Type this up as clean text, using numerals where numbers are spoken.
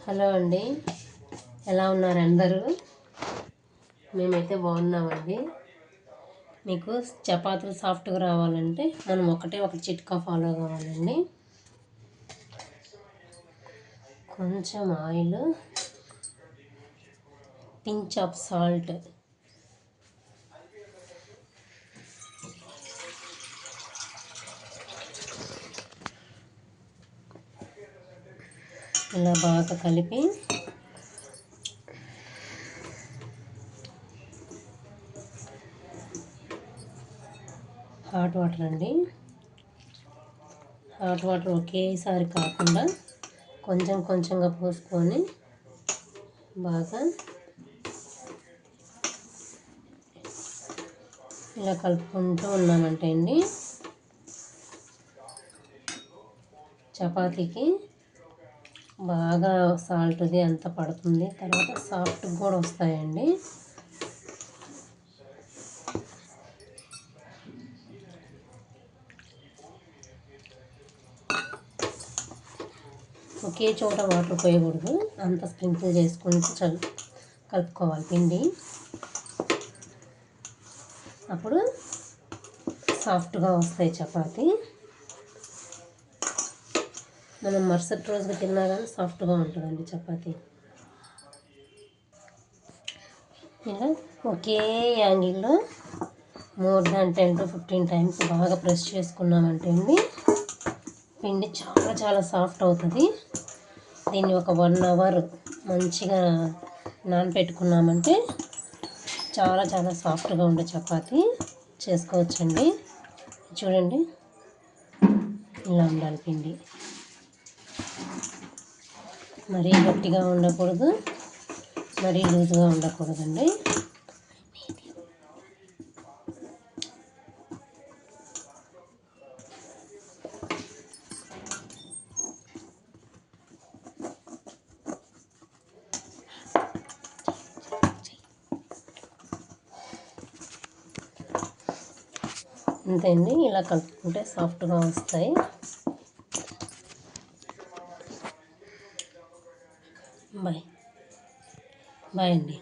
Hello అండి, ఎలా ఉన్నారు అందరూ? మేమైతే బాగున్నామండి. మీకు చపాతీలు సాఫ్ట్గా రావాలంటే మనం ఒక చిట్కా ఫాలో కావాలండి. కొంచెం ఆయిల్, పించ్ ఆఫ్ సాల్ట్, ఇలా బాగా కలిపి హాట్ వాటర్ అండి. హాట్ వాటర్ ఒకేసారి కాకుండా కొంచెం కొంచెంగా పోసుకొని బాగా ఇలా కలుపుకుంటూ ఉన్నామంటే అండి చపాతీకి బాగా సాల్ట్ది అంతా పడుతుంది. తర్వాత సాఫ్ట్ కూడా వస్తాయండి. ఒకే చోట వాటర్ పోయకూడదు, అంత స్ప్రింకిల్ చేసుకుంటూ కలుపుకోవాలి పిండి. అప్పుడు సాఫ్ట్గా వస్తాయి చపాతీ. మనం మరుసటి రోజుకి తిన్నా కానీ సాఫ్ట్గా ఉంటుందండి చపాతీ. ఇలా ఒకే యాంగిల్లో మోర్ దాన్ 10 to 15 టైమ్స్ బాగా ప్రెస్ చేసుకున్నామంటే అండి పిండి చాలా చాలా సాఫ్ట్ అవుతుంది. దీన్ని ఒక 1 hour మంచిగా నానబెట్టుకున్నామంటే చాలా చాలా సాఫ్ట్గా ఉండే చపాతీ చేసుకోవచ్చండి. చూడండి, ఇలా ఉండాలి పిండి. మరీ గట్టిగా ఉండకూడదు, మరీ లూజ్గా ఉండకూడదండి. అంతే అండి, ఇలా కలుపుకుంటే సాఫ్ట్గా వస్తాయి. బాయ్ బాయ్ అండి.